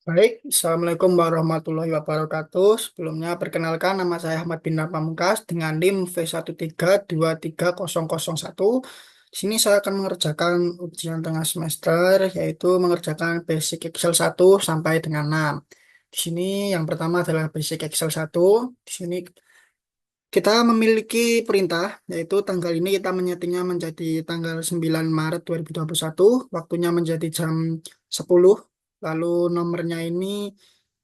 Baik, Assalamualaikum warahmatullahi wabarakatuh. Sebelumnya perkenalkan nama saya Ahmad bin Pamungkas dengan NIM V1323001. Di sini saya akan mengerjakan ujian tengah semester yaitu mengerjakan Basic Excel 1 sampai dengan 6. Di sini yang pertama adalah Basic Excel 1. Di sini kita memiliki perintah yaitu tanggal ini kita menyetingnya menjadi tanggal 9 Maret 2021, waktunya menjadi jam 10. Lalu nomornya ini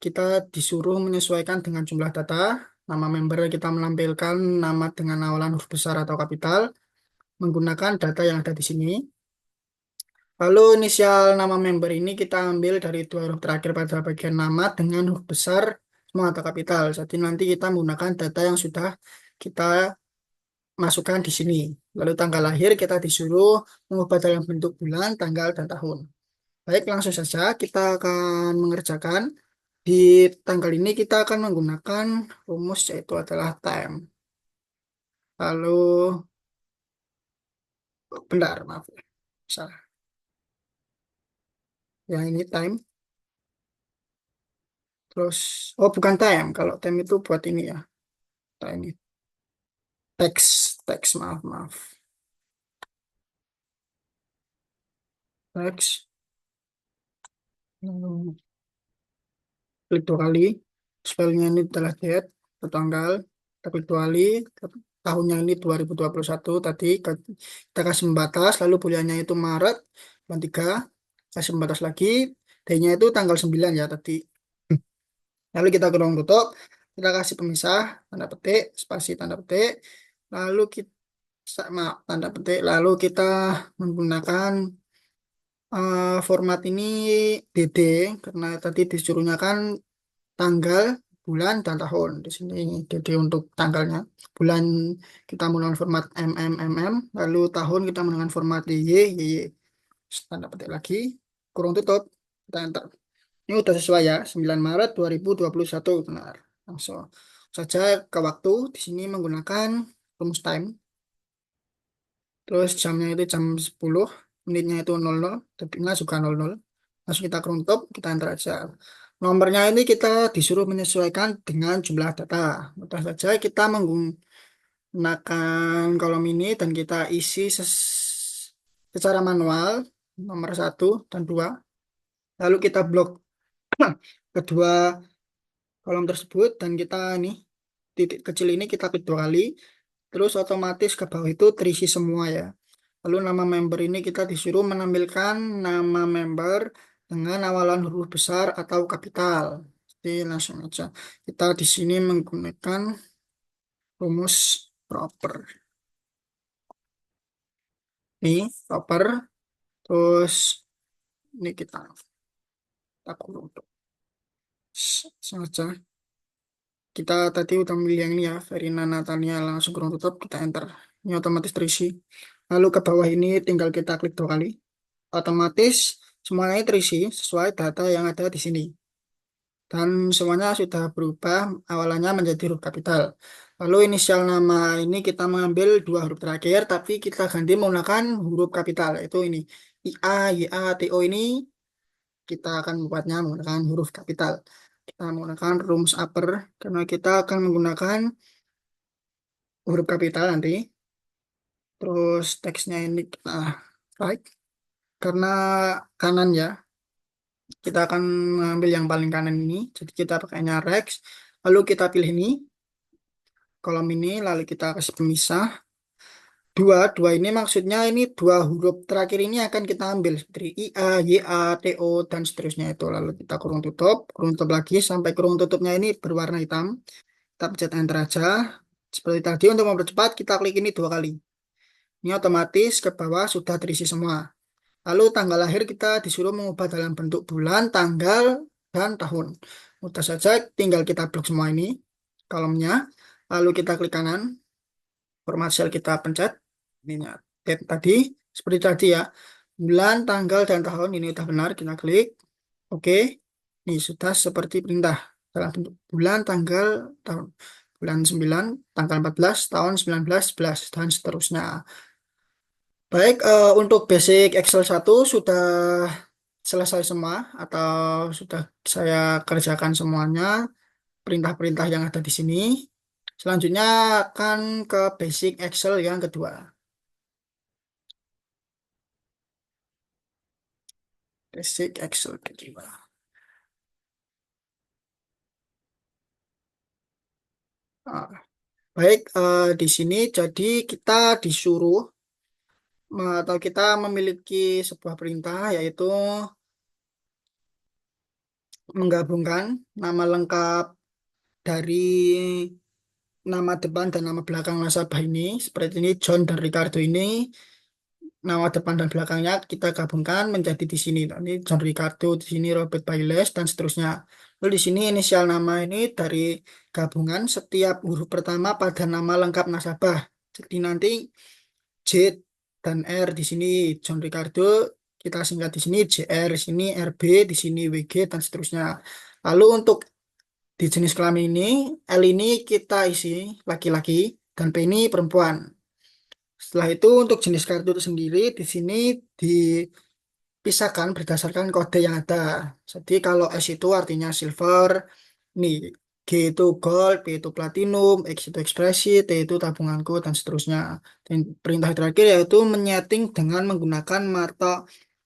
kita disuruh menyesuaikan dengan jumlah data. Nama member kita menampilkan nama dengan awalan huruf besar atau kapital menggunakan data yang ada di sini. Lalu inisial nama member ini kita ambil dari dua huruf terakhir pada bagian nama dengan huruf besar semua atau kapital. Jadi nanti kita menggunakan data yang sudah kita masukkan di sini. Lalu tanggal lahir kita disuruh mengubah dalam bentuk bulan, tanggal, dan tahun. Baik, langsung saja kita akan mengerjakan. Di tanggal ini kita akan menggunakan rumus yaitu adalah time. Lalu, bentar, maaf ya, salah. Yang ini time. Terus, oh bukan time. Kalau time itu buat ini ya. Time itu. Teks, maaf, maaf. Teks. Lalu, klik dua kali. Spellnya ini adalah date, atau tanggal. Kita klik dua kali. Tahunnya ini 2021 tadi. Kita kasih membatas. Lalu bulannya itu Maret. Bulan 3. Kasih membatas lagi. D-nya itu tanggal 9 ya tadi. Lalu kita kurung tutup. Kita kasih pemisah. Tanda petik. Spasi tanda petik. Lalu kita, maaf, tanda petik. Lalu kita menggunakan format ini DD. Karena tadi disuruhnya kan tanggal, bulan, dan tahun. Di sini DD untuk tanggalnya. Bulan kita menggunakan format MM, lalu tahun kita menggunakan format YY. Tanda petik lagi, kurung tutup, kita enter. Ini udah sesuai ya, 9 Maret 2021, benar. Langsung saja ke waktu, di sini menggunakan rumus time. Terus jamnya itu jam 10, menitnya itu 00, detiknya juga 00. Langsung kita keruntut, kita enter aja. Nomornya ini kita disuruh menyesuaikan dengan jumlah data. Mudah saja kita menggunakan kolom ini dan kita isi secara manual nomor satu dan dua. Lalu kita blok kedua kolom tersebut dan kita nih titik kecil ini kita klik dua kali. Terus otomatis ke bawah itu terisi semua ya. Lalu nama member ini kita disuruh menampilkan nama member dengan awalan huruf besar atau kapital. Jadi langsung aja. Kita di sini menggunakan rumus proper. Ini proper. Terus ini kita kurung tuh. Sengaja. Kita tadi udah milih yang ini ya. Verina Natania langsung kurung tutup. Kita enter. Ini otomatis terisi. Lalu ke bawah ini tinggal kita klik dua kali. Otomatis semuanya terisi sesuai data yang ada di sini. Dan semuanya sudah berubah awalannya menjadi huruf kapital. Lalu inisial nama ini kita mengambil dua huruf terakhir, tapi kita ganti menggunakan huruf kapital, yaitu ini. IA, YA, TO ini kita akan membuatnya menggunakan huruf kapital. Kita menggunakan rumus upper, karena kita akan menggunakan huruf kapital nanti. Terus teksnya ini kita right, karena kanan ya. Kita akan mengambil yang paling kanan ini. Jadi kita pakainya Rex. Lalu kita pilih ini, kolom ini, lalu kita kasih pemisah. Dua ini maksudnya ini dua huruf terakhir ini akan kita ambil. Seperti IA, YA, TO, dan seterusnya itu. Lalu kita kurung tutup lagi sampai kurung tutupnya ini berwarna hitam. Kita pencet enter aja. Seperti tadi untuk mempercepat kita klik ini dua kali. Ini otomatis ke bawah sudah terisi semua. Lalu tanggal lahir kita disuruh mengubah dalam bentuk bulan, tanggal, dan tahun. Mudah saja, tinggal kita blok semua ini, kolomnya. Lalu kita klik kanan, format sel kita pencet. Ininya, date tadi, seperti tadi ya. Bulan, tanggal, dan tahun ini sudah benar, kita klik. Oke, ini sudah seperti perintah. Dalam bentuk bulan, tanggal, tahun. Bulan 9, tanggal 14, tahun 19, 11, dan seterusnya. Baik, untuk basic Excel 1 sudah selesai semua atau sudah saya kerjakan semuanya perintah-perintah yang ada di sini. Selanjutnya akan ke basic Excel yang kedua. Basic Excel kedua. Ah, baik, di sini jadi kita disuruh atau kita memiliki sebuah perintah yaitu menggabungkan nama lengkap dari nama depan dan nama belakang nasabah ini. Seperti ini John dan Ricardo ini nama depan dan belakangnya kita gabungkan menjadi di sini. Ini John Ricardo, di sini Robert Bailes dan seterusnya. Lalu di sini inisial nama ini dari gabungan setiap huruf pertama pada nama lengkap nasabah. Jadi nanti J dan R di sini John Ricardo kita singkat di sini JR, di sini RB, di sini WG dan seterusnya. Lalu untuk di jenis kelamin ini L ini kita isi laki-laki dan P ini perempuan. Setelah itu untuk jenis kartu itu sendiri di sini dipisahkan berdasarkan kode yang ada. Jadi kalau S itu artinya silver, nih G itu gold, P itu platinum, X itu ekspresi, T itu tabunganku dan seterusnya. Dan perintah terakhir yaitu menyeting dengan menggunakan mata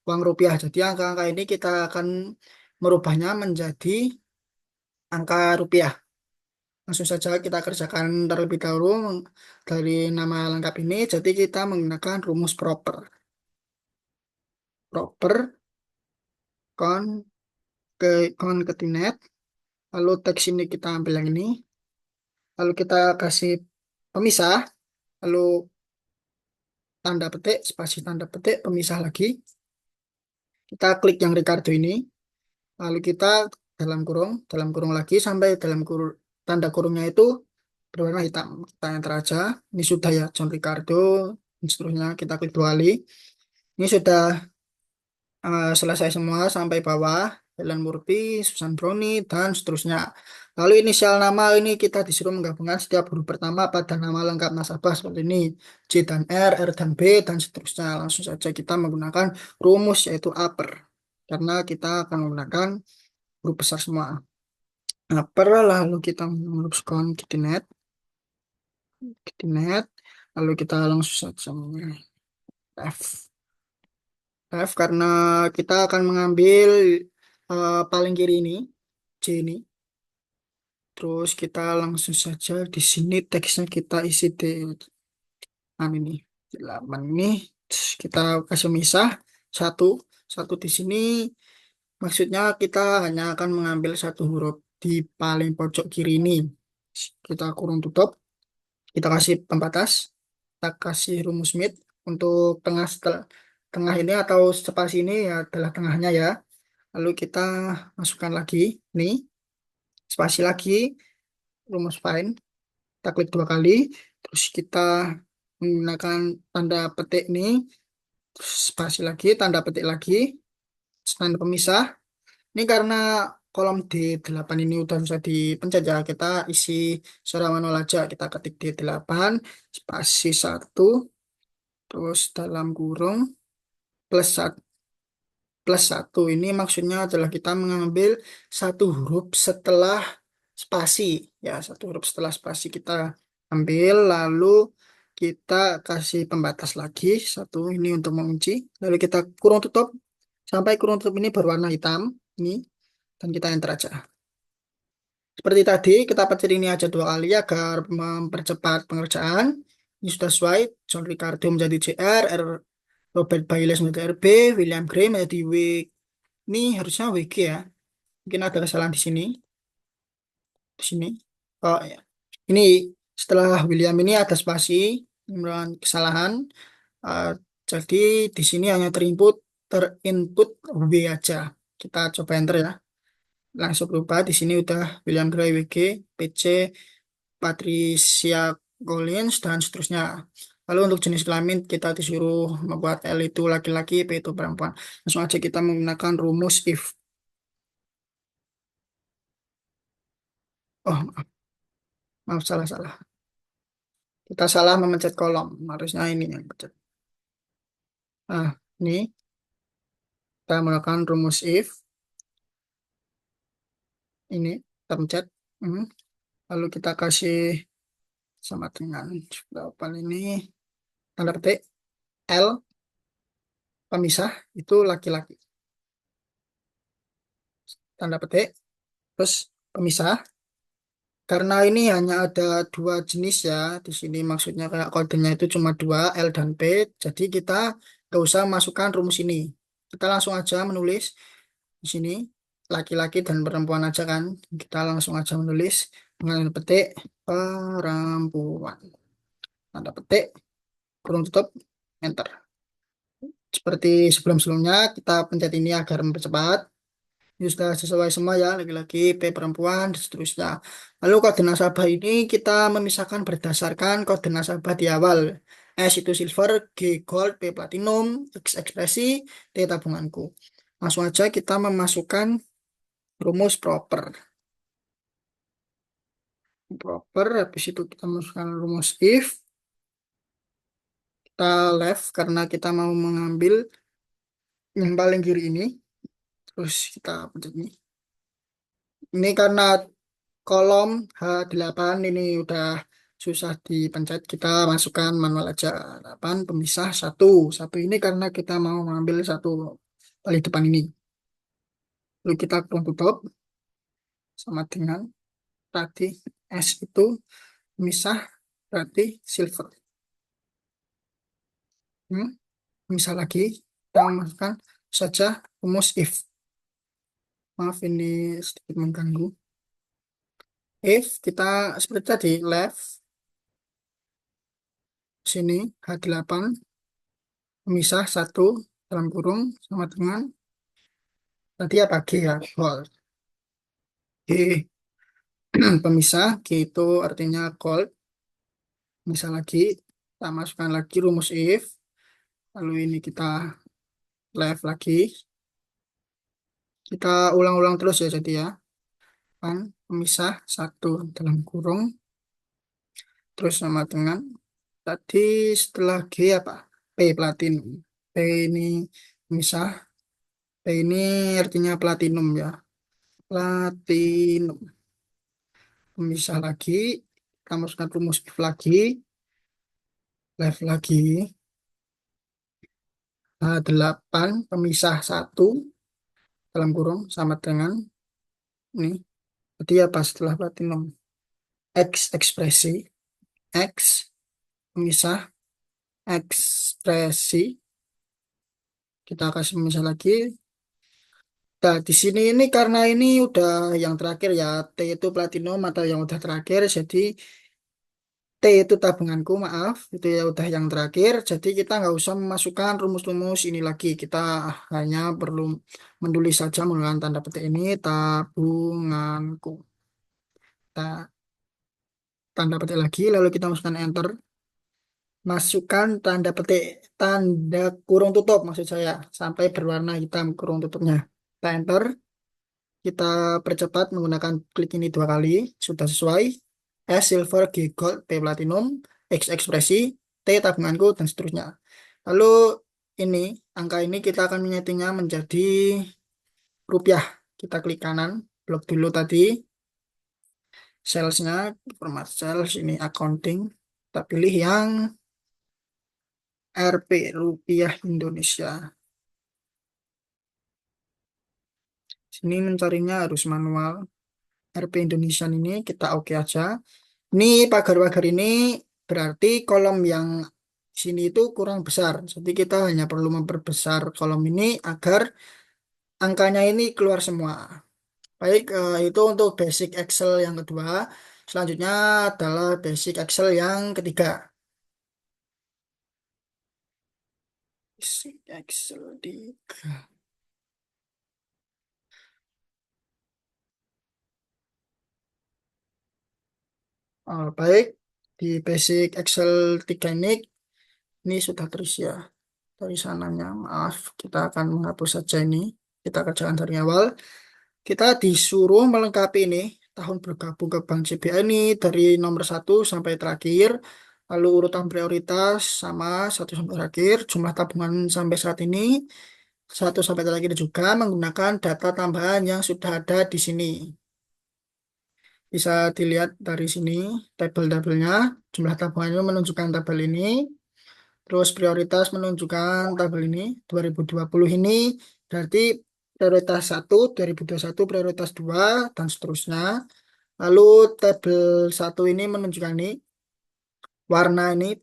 uang rupiah. Jadi angka-angka ini kita akan merubahnya menjadi angka rupiah. Langsung saja kita kerjakan terlebih dahulu dari nama lengkap ini. Jadi kita menggunakan rumus proper. Proper con ke concatenate. Lalu teks ini kita ambil yang ini. Lalu kita kasih pemisah. Lalu tanda petik, spasi tanda petik, pemisah lagi. Kita klik yang Ricardo ini. Lalu kita dalam kurung lagi sampai dalam kurung tanda kurungnya itu berwarna hitam. Kita enter aja. Ini sudah ya John Ricardo. Dan seterusnya kita klik dua kali. Ini sudah selesai semua sampai bawah. Helen Murphy, Susan Brownie, dan seterusnya. Lalu inisial nama ini kita disuruh menggabungkan setiap huruf pertama pada nama lengkap nasabah seperti ini. J dan R dan B, dan seterusnya. Langsung saja kita menggunakan rumus yaitu upper. Karena kita akan menggunakan huruf besar semua. Upper, lalu kita meneruskan KittyNet, lalu kita langsung saja F. F karena kita akan mengambil paling kiri ini, C ini. Terus kita langsung saja di sini teksnya kita isi di ini 8 ini. Terus kita kasih misah satu satu di sini. Maksudnya kita hanya akan mengambil satu huruf di paling pojok kiri ini. Kita kurung tutup. Kita kasih pembatas. Kita kasih rumus mid untuk tengah setelah tengah ini atau spasi ini ya adalah tengahnya ya. Lalu kita masukkan lagi nih spasi lagi rumus find. Kita klik dua kali, terus kita menggunakan tanda petik ini, terus spasi lagi, tanda petik lagi, tanda pemisah. Ini karena kolom D8 ini udah bisa dipencet ya, kita isi secara manual aja. Kita ketik D8, spasi satu, terus dalam kurung, plus satu. Plus satu ini maksudnya adalah kita mengambil satu huruf setelah spasi. Ya, satu huruf setelah spasi kita ambil, lalu kita kasih pembatas lagi satu ini untuk mengunci, lalu kita kurung tutup sampai kurung tutup ini berwarna hitam ini, dan kita enter aja. Seperti tadi kita pencet ini aja dua kali agar mempercepat pengerjaan. Ini sudah sesuai. John Ricardo menjadi JR, Robert Bailes menjadi RB, William Gray menjadi W. Ini harusnya WG ya. Mungkin ada kesalahan di sini. Di sini. Oh ya. Ini setelah William ini ada spasi, ini merupakan kesalahan. Uh, jadi di sini hanya terinput W aja. Kita coba enter ya. Langsung berubah. Di sini udah William Gray WG, PC, Patricia Collins dan seterusnya. Lalu untuk jenis kelamin kita disuruh membuat L itu laki-laki, P itu perempuan. Langsung aja kita menggunakan rumus if. Oh, maaf salah-salah. Kita salah memencet kolom. Harusnya ini yang pencet. Nah, ini. Kita melakukan rumus if ini, kita pencet. Hmm. Lalu kita kasih sama dengan jawaban ini, tanda petik L pemisah itu laki-laki, tanda petik, terus pemisah. Karena ini hanya ada dua jenis ya, di sini maksudnya kayak kodenya itu cuma dua, L dan P, jadi kita nggak usah masukkan rumus ini. Kita langsung aja menulis di sini, laki-laki dan perempuan aja kan. Kita langsung aja menulis dengan petik perempuan. Tanda petik, kurung tutup, enter. Seperti sebelum-sebelumnya, kita pencet ini agar mempercepat. Ini sudah sesuai semua ya, laki-laki, P perempuan, dan seterusnya. Lalu kode nasabah ini kita memisahkan berdasarkan kode nasabah di awal. S itu silver, G gold, P platinum, X ekspresi, T tabunganku. Langsung aja kita memasukkan rumus proper. Proper, habis itu kita masukkan rumus if, kita left karena kita mau mengambil yang paling kiri ini. Terus kita pencet ini. Ini karena kolom H8 ini udah susah dipencet, kita masukkan manual aja. 8 pemisah satu. Satu ini karena kita mau mengambil satu paling depan ini. Lalu kita tutup sama dengan tadi S itu pemisah berarti silver. Hmm, pemisah lagi kita masukkan saja rumus if. Maaf ini sedikit mengganggu. If kita seperti tadi left sini H8 pemisah satu dalam kurung sama dengan tadi apa G ya, gold. G pemisah, G itu artinya gold. Misal lagi, kita masukkan lagi rumus if. Lalu ini kita left lagi. Kita ulang-ulang terus ya jadi ya. Kan, pemisah satu dalam kurung. Terus sama dengan tadi setelah G apa? P platinum. P ini pemisah. P ini artinya platinum ya. Platinum. Pemisah lagi. Kita masukkan rumus if lagi. Left lagi. Nah, 8 pemisah satu dalam kurung sama dengan ini. Jadi apa setelah platinum? X ekspresi. X pemisah ekspresi. Kita kasih pemisah lagi. Nah, di sini ini karena ini udah yang terakhir ya. T itu platinum atau yang udah terakhir. Jadi T itu tabunganku, maaf. Itu ya udah yang terakhir. Jadi kita nggak usah memasukkan rumus-rumus ini lagi. Kita hanya perlu menulis saja menggunakan tanda petik ini tabunganku. Kita tanda petik lagi, lalu kita masukkan enter. Masukkan tanda petik, tanda kurung tutup maksud saya, sampai berwarna hitam kurung tutupnya. Kita enter, kita percepat menggunakan klik ini dua kali, sudah sesuai. S silver, G gold, P platinum, X ekspresi, T tabunganku, dan seterusnya. Lalu ini, angka ini kita akan menyetingnya menjadi rupiah. Kita klik kanan, blok dulu tadi, salesnya, format sales, ini accounting. Kita pilih yang RP, rupiah Indonesia. Sini mencarinya harus manual. RP Indonesia ini kita oke aja. Ini pagar-pagar ini berarti kolom yang sini itu kurang besar. Jadi kita hanya perlu memperbesar kolom ini agar angkanya ini keluar semua. Baik, itu untuk basic Excel yang kedua. Selanjutnya adalah basic Excel yang ketiga. Basic Excel 3. Baik, di basic Excel 3 ini sudah terisi ya dari sananya. Maaf, kita akan menghapus saja ini. Kita kerjakan dari awal. Kita disuruh melengkapi ini tahun bergabung ke Bank CBA ini dari nomor satu sampai terakhir. Lalu urutan prioritas sama satu sampai terakhir. Jumlah tabungan sampai saat ini. 1 sampai tanda kiri juga menggunakan data tambahan yang sudah ada di sini. Bisa dilihat dari sini tabel-tabelnya. Jumlah tabungannya menunjukkan tabel ini. Terus prioritas menunjukkan tabel ini. 2020 ini berarti prioritas 1, 2021 prioritas 2, dan seterusnya. Lalu tabel 1 ini menunjukkan ini. Warna ini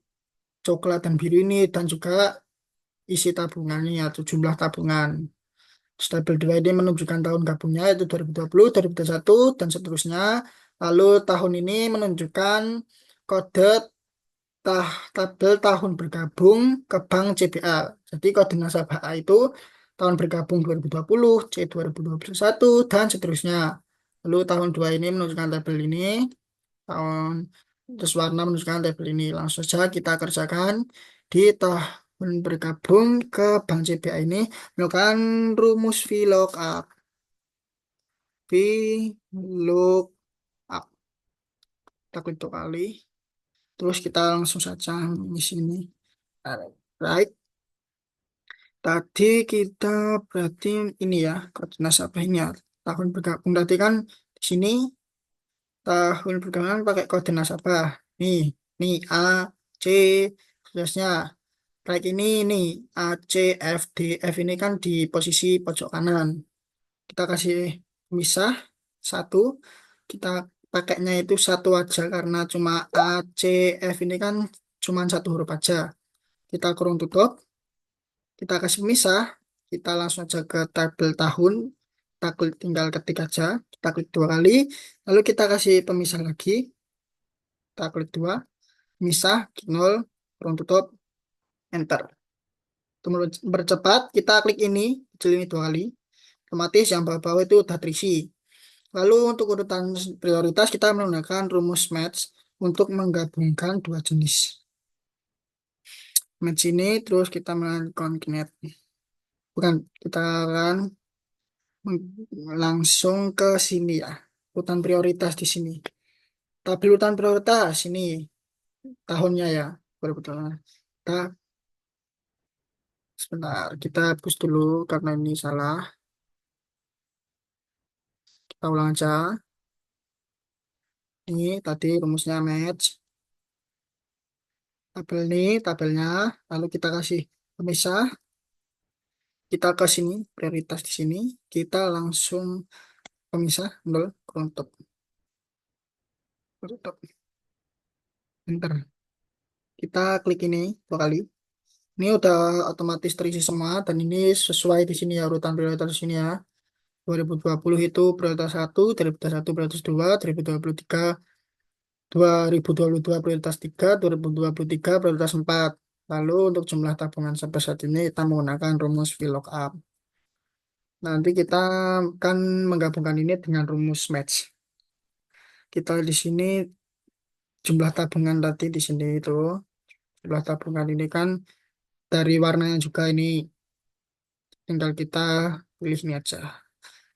coklat dan biru ini dan juga isi tabungannya atau jumlah tabungan. Tabel 2 ini menunjukkan tahun gabungnya yaitu 2020, 2021, dan seterusnya. Lalu tahun ini menunjukkan kode tabel tahun bergabung ke Bank CBA. Jadi kode nasabah A itu tahun bergabung 2020, C 2021, dan seterusnya. Lalu tahun 2 ini menunjukkan tabel ini, tahun terus warna menunjukkan tabel ini. Langsung saja kita kerjakan di tahun bergabung ke Bank CBA ini melakukan rumus VLOOKUP. VLOOKUP. Kita klik 2 kali. Terus kita langsung saja di sini. Right. Tadi kita berarti ini ya, kode nasabah ini ya. Tahun bergabung tadi kan di sini tahun bergabung pakai kode nasabah. Nih A, C, terusnya. Kayak ini A, C, F, D, F ini kan di posisi pojok kanan. Kita kasih misah 1. Kita pakainya itu satu aja karena cuma A, C, F ini kan cuma satu huruf aja. Kita kurung tutup. Kita kasih misah, kita langsung aja ke tabel tahun, kita klik tinggal ketik aja, kita klik 2 kali, lalu kita kasih pemisah lagi, kita klik 2, misah, 0, kurung tutup, enter. Untuk mempercepat, kita klik ini, kecil ini 2 kali, otomatis yang bawah-bawah itu udah terisi. Lalu untuk urutan prioritas, kita menggunakan rumus match untuk menggabungkan dua jenis. Match ini, terus kita menggunakan concatenate. Bukan, kita akan langsung ke sini ya. Urutan prioritas di sini. Tabel urutan prioritas ini tahunnya ya. Betul-betul. Kita sebentar, kita hapus dulu karena ini salah. Kita ulang aja. Ini tadi rumusnya match. Tabel ini tabelnya. Lalu kita kasih pemisah. Kita ke sini prioritas di sini. Kita langsung pemisah 0 untuk tutup. Enter. Kita klik ini 2 kali. Ini udah otomatis terisi semua dan ini sesuai di sini ya urutan prioritas di sini ya. 2020 itu prioritas 1, 2021 prioritas 2, 2023 2022 prioritas 3, 2023 prioritas 4. Lalu untuk jumlah tabungan sampai saat ini kita menggunakan rumus VLOOKUP. Nanti kita akan menggabungkan ini dengan rumus match. Kita di sini jumlah tabungan tadi di sini itu jumlah tabungan ini kan dari warnanya juga ini tinggal kita pilih ini aja.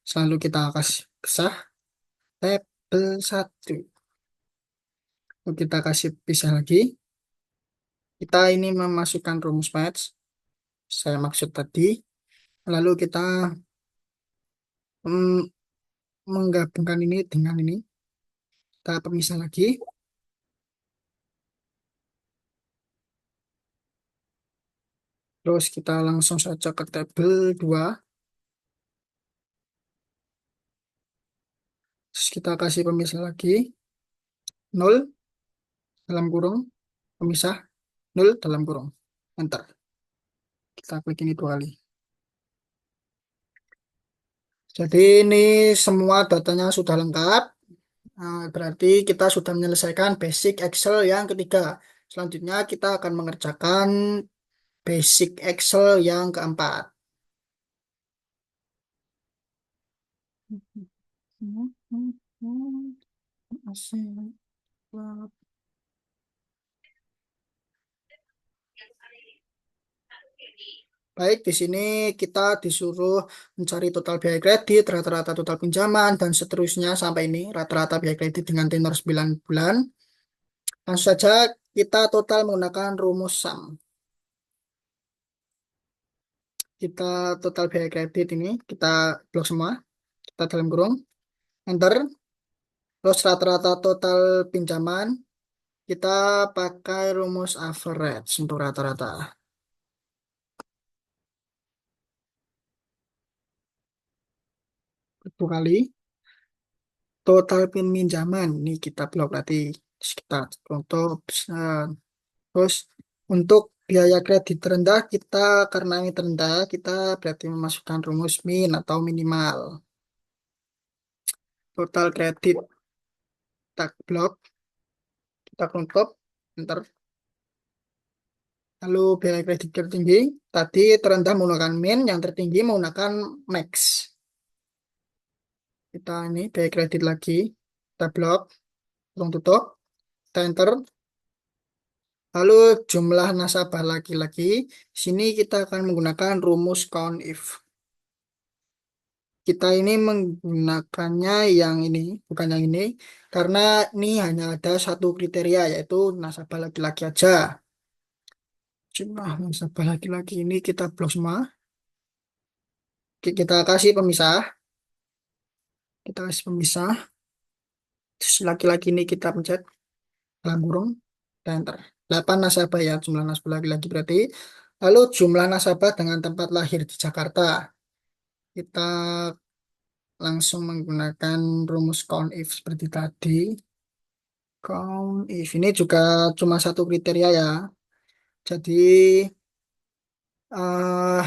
Selalu kita kasih sah tabel 1. Kita kasih pisah lagi. Kita ini memasukkan rumus match. Saya maksud tadi. Lalu kita mm, menggabungkan ini dengan ini. Kita pemisah lagi. Terus kita langsung saja ke tabel 2. Terus kita kasih pemisah lagi. 0 dalam kurung. Pemisah 0 dalam kurung. Enter. Kita klik ini 2 kali. Jadi ini semua datanya sudah lengkap. Nah, berarti kita sudah menyelesaikan basic Excel yang ketiga. Selanjutnya kita akan mengerjakan basic Excel yang keempat. Baik, di sini kita disuruh mencari total biaya kredit, rata-rata total pinjaman, dan seterusnya sampai ini rata-rata biaya kredit dengan tenor 9 bulan. Langsung saja kita total menggunakan rumus SUM. kita total biaya kredit ini kita blok semua, kita dalam kurung, enter. Terus rata-rata total pinjaman kita pakai rumus average untuk rata-rata. Itu kali total pinjaman ini kita blok berarti kita untuk terus untuk biaya kredit terendah kita karena ini terendah kita berarti memasukkan rumus min atau minimal. Total kredit tak blok kita tutup enter. Lalu biaya kredit tertinggi tadi terendah menggunakan min, yang tertinggi menggunakan max. Kita ini biaya kredit lagi kita blok, kurung tutup, kita enter. Lalu jumlah nasabah laki-laki, sini kita akan menggunakan rumus count if. Kita ini menggunakannya yang ini, bukan yang ini, karena ini hanya ada satu kriteria, yaitu nasabah laki-laki aja. Jumlah nasabah laki-laki ini kita blok semua. Kita kasih pemisah, kita kasih pemisah. Terus laki-laki ini kita pencet dalam kurung, dan enter. 8 nasabah ya, jumlah nasabah laki-laki berarti. Lalu jumlah nasabah dengan tempat lahir di Jakarta. Kita langsung menggunakan rumus count if seperti tadi. Count if ini juga cuma satu kriteria ya. Jadi eh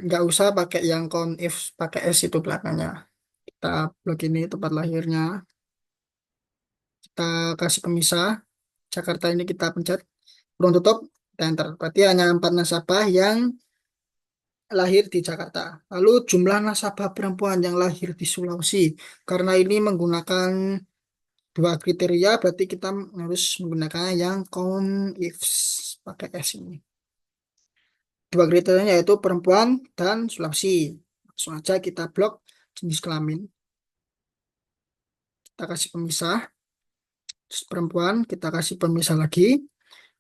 nggak usah pakai yang count if pakai s itu belakangnya. Kita blok ini tempat lahirnya. Kita kasih pemisah. Jakarta ini kita pencet kurung tutup dan enter. Berarti hanya 4 nasabah yang lahir di Jakarta. Lalu jumlah nasabah perempuan yang lahir di Sulawesi. Karena ini menggunakan dua kriteria, berarti kita harus menggunakan yang count if pakai S ini. Dua kriterianya yaitu perempuan dan Sulawesi. Langsung aja kita blok jenis kelamin. Kita kasih pemisah. Terus perempuan kita kasih pemisah lagi.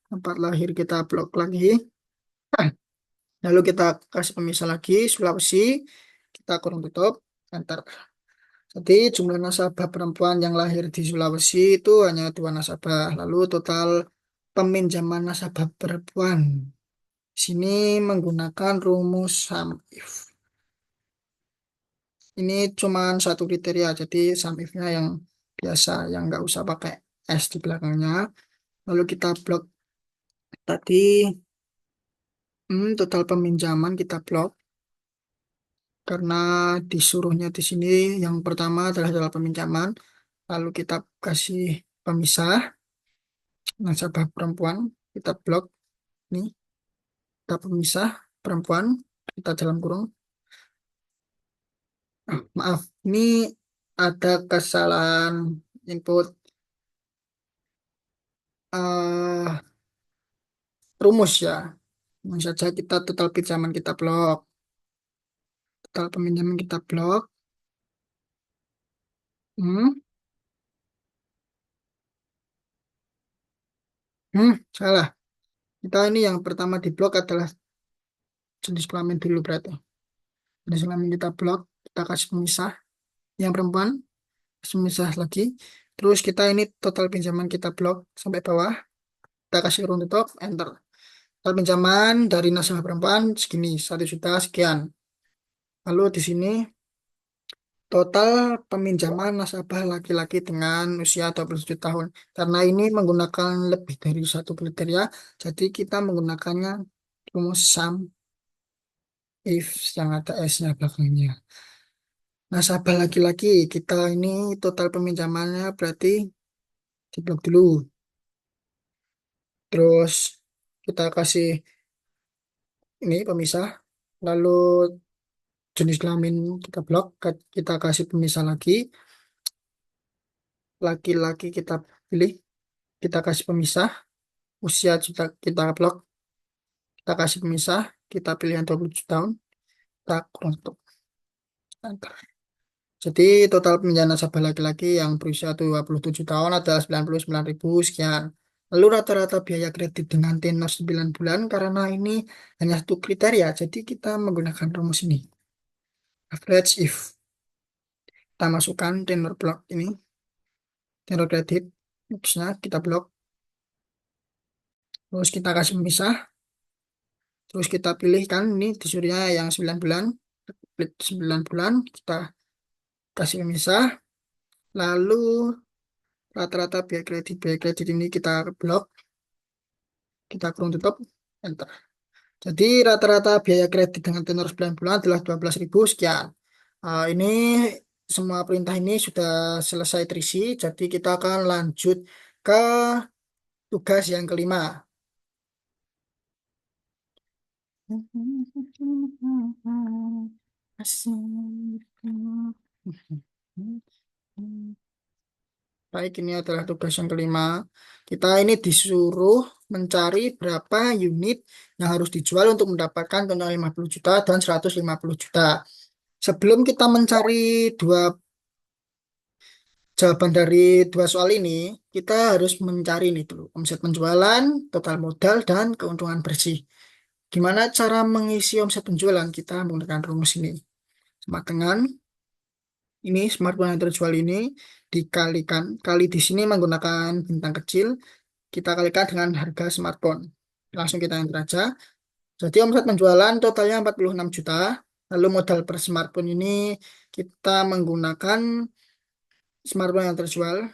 Tempat lahir kita blok lagi. Lalu kita kasih pemisah lagi Sulawesi. Kita kurung tutup. Enter. Jadi jumlah nasabah perempuan yang lahir di Sulawesi itu hanya 2 nasabah. Lalu total peminjaman nasabah perempuan. Sini menggunakan rumus sum if. Ini cuma satu kriteria, jadi sum if-nya yang biasa, yang nggak usah pakai S di belakangnya. Lalu kita blok tadi total peminjaman kita blok karena disuruhnya di sini yang pertama adalah total peminjaman. Lalu kita kasih pemisah nasabah perempuan, kita blok nih, kita pemisah perempuan, kita dalam kurung. Maaf, ini ada kesalahan input eh rumus ya. Langsung saja kita total pinjaman kita blok, total peminjaman kita blok. Hmm, salah. Kita ini yang pertama di blok adalah jenis kelamin dulu berarti. Jenis kelamin kita blok, kita kasih pemisah. Yang perempuan, kasih pemisah lagi. Terus kita ini total pinjaman kita blok sampai bawah. Kita kasih kurung tutup, enter. Total pinjaman dari nasabah perempuan segini, 1 juta sekian. Lalu di sini total peminjaman nasabah laki-laki dengan usia 27 tahun. Karena ini menggunakan lebih dari satu kriteria, jadi kita menggunakannya rumus sum if yang ada S-nya belakangnya. Nasabah laki-laki, kita ini total peminjamannya berarti diblok dulu. Terus kita kasih ini pemisah. Lalu jenis kelamin kita blok, kita kasih pemisah lagi. Laki-laki kita pilih, kita kasih pemisah. Usia kita blok, kita kasih pemisah. Kita pilih yang 27 tahun. Kita untuk enter. Jadi total pinjaman nasabah laki-laki yang berusia 27 tahun adalah 99.000 sekian. Lalu rata-rata biaya kredit dengan tenor 9 bulan karena ini hanya satu kriteria. Jadi kita menggunakan rumus ini. Average if. Kita masukkan tenor blok ini, tenor kredit. Terusnya kita blok. Terus kita kasih pemisah. Terus kita pilihkan ini disuruhnya yang 9 bulan. Klik 9 bulan. Kita kasih pemisah. Lalu rata-rata biaya kredit ini kita blok. Kita kurung tutup. Enter. Jadi rata-rata biaya kredit dengan tenor 9 bulan adalah 12.000 sekian. Ini semua perintah ini sudah selesai terisi, jadi kita akan lanjut ke tugas yang kelima. Baik, ini adalah tugas yang kelima. Kita ini disuruh mencari berapa unit yang harus dijual untuk mendapatkan keuntungan 50 juta dan 150 juta. Sebelum kita mencari dua jawaban dari dua soal ini, kita harus mencari nih dulu omset penjualan, total modal, dan keuntungan bersih. Gimana cara mengisi omset penjualan? Kita menggunakan rumus ini. Sama dengan ini smartphone yang terjual ini dikalikan. Kali di sini menggunakan bintang kecil, kita kalikan dengan harga smartphone. Langsung kita enter aja. Jadi omset penjualan totalnya 46 juta. Lalu modal per smartphone ini kita menggunakan smartphone yang terjual,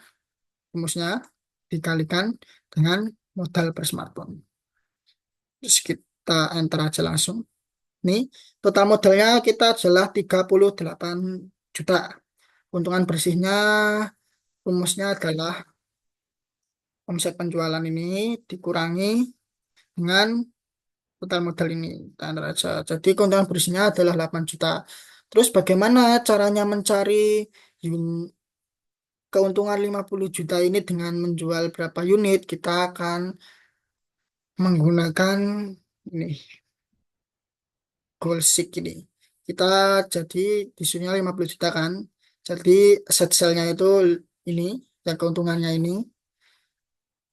rumusnya dikalikan dengan modal per smartphone. Terus kita enter aja langsung. Nih, total modalnya kita adalah 38 juta. Keuntungan bersihnya rumusnya adalah omset penjualan ini dikurangi dengan total modal ini. Kita enter aja. Jadi keuntungan bersihnya adalah 8 juta. Terus bagaimana caranya mencari keuntungan 50 juta ini dengan menjual berapa unit? Kita akan menggunakan ini goal seek ini. Kita jadi disuruhnya 50 juta kan. Jadi set sale-nya itu ini, yang keuntungannya ini.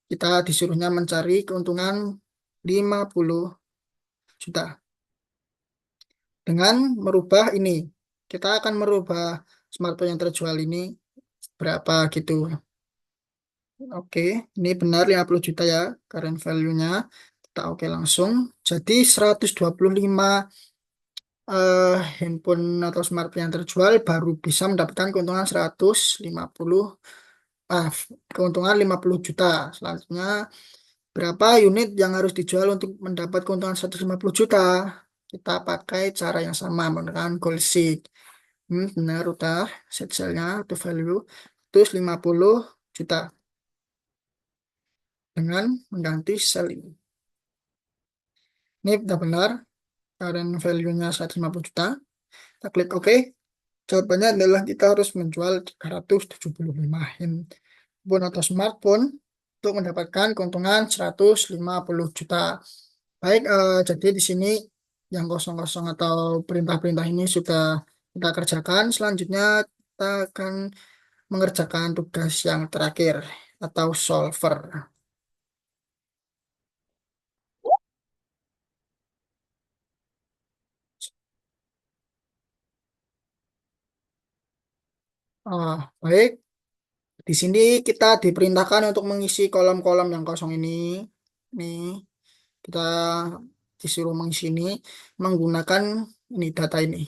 Kita disuruhnya mencari keuntungan 50 juta. Dengan merubah ini. Kita akan merubah smartphone yang terjual ini berapa gitu. Oke, ini benar 50 juta ya current value-nya. Kita oke langsung. Jadi 125 handphone atau smartphone yang terjual baru bisa mendapatkan keuntungan 150 ah, keuntungan 50 juta. Selanjutnya, berapa unit yang harus dijual untuk mendapat keuntungan 150 juta? Kita pakai cara yang sama menggunakan goal seek. Benar, udah set sale-nya to value terus 50 juta dengan mengganti sell ini. Ini udah benar, current value-nya 150 juta. Kita klik OK. Jawabannya adalah kita harus menjual 375 handphone atau smartphone untuk mendapatkan keuntungan 150 juta. Baik, jadi di sini yang kosong-kosong atau perintah-perintah ini sudah kita kerjakan. Selanjutnya kita akan mengerjakan tugas yang terakhir atau solver. Baik, di sini kita diperintahkan untuk mengisi kolom-kolom yang kosong ini. Nih, kita disuruh mengisi ini menggunakan ini data ini.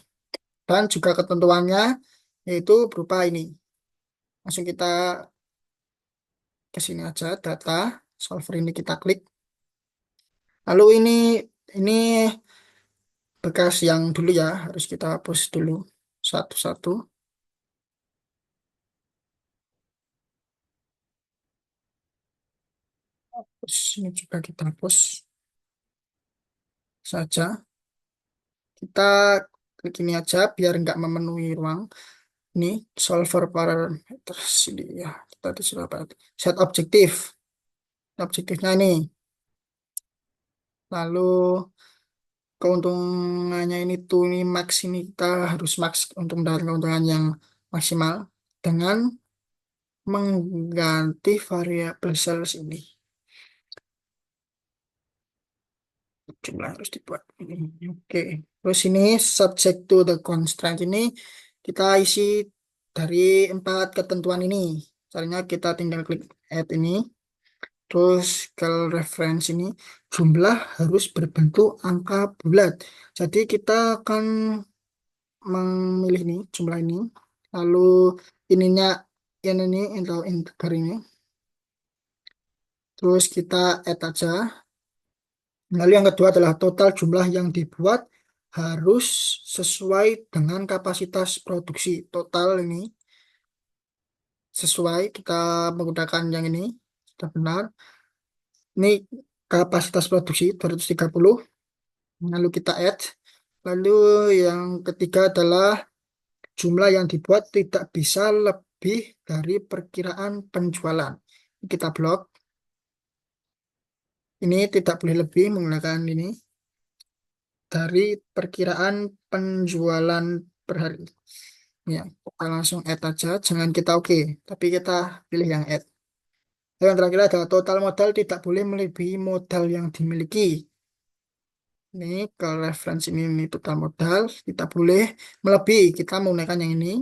Dan juga ketentuannya yaitu berupa ini. Langsung kita ke sini aja, data, solver ini kita klik. Lalu ini bekas yang dulu ya, harus kita hapus dulu satu-satu. Terus ini juga kita hapus saja. Kita klik ini aja biar nggak memenuhi ruang. Ini solver parameters ini ya. Kita disuruh apa? Set objektif. Objektifnya ini. Lalu keuntungannya ini tuh ini max ini kita harus max untuk mendapatkan keuntungan yang maksimal dengan mengganti variabel sales ini. Jumlah harus dibuat. Oke. Terus ini subject to the constraint ini kita isi dari empat ketentuan ini. Caranya kita tinggal klik add ini. Terus kalau reference ini jumlah harus berbentuk angka bulat. Jadi kita akan memilih ini jumlah ini. Lalu ininya ini atau integer ini. Terus kita add aja. Lalu yang kedua adalah total jumlah yang dibuat harus sesuai dengan kapasitas produksi. Total ini sesuai, kita menggunakan yang ini, sudah benar. Ini kapasitas produksi 230, lalu kita add. Lalu yang ketiga adalah jumlah yang dibuat tidak bisa lebih dari perkiraan penjualan. Kita blok. Ini tidak boleh lebih menggunakan ini dari perkiraan penjualan per hari. Ya, kita langsung add aja, jangan kita oke, tapi kita pilih yang add. Lalu yang terakhir adalah total modal tidak boleh melebihi modal yang dimiliki. Ini ke reference ini total modal, kita boleh melebihi, kita menggunakan yang ini,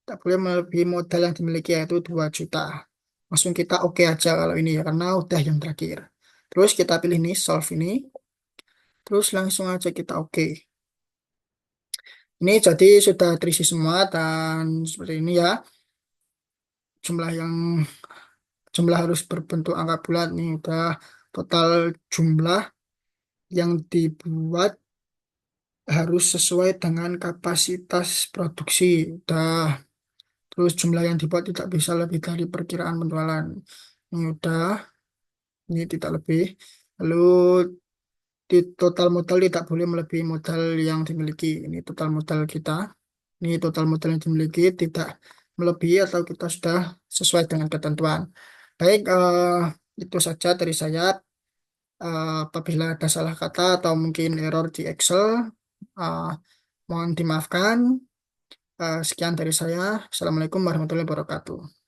tidak boleh melebihi modal yang dimiliki yaitu 2 juta. Langsung kita oke aja kalau ini ya, karena udah yang terakhir. Terus kita pilih ini, solve ini, terus langsung aja kita oke. Ini jadi sudah terisi semua dan seperti ini ya. Jumlah yang jumlah harus berbentuk angka bulat nih udah total jumlah yang dibuat harus sesuai dengan kapasitas produksi. Udah terus jumlah yang dibuat tidak bisa lebih dari perkiraan penjualan. Ini udah, ini tidak lebih. Lalu di total modal tidak boleh melebihi modal yang dimiliki. Ini total modal kita. Ini total modal yang dimiliki tidak melebihi atau kita sudah sesuai dengan ketentuan. Baik, itu saja dari saya. Apabila ada salah kata atau mungkin error di Excel, eh, mohon dimaafkan. Sekian dari saya. Assalamualaikum warahmatullahi wabarakatuh.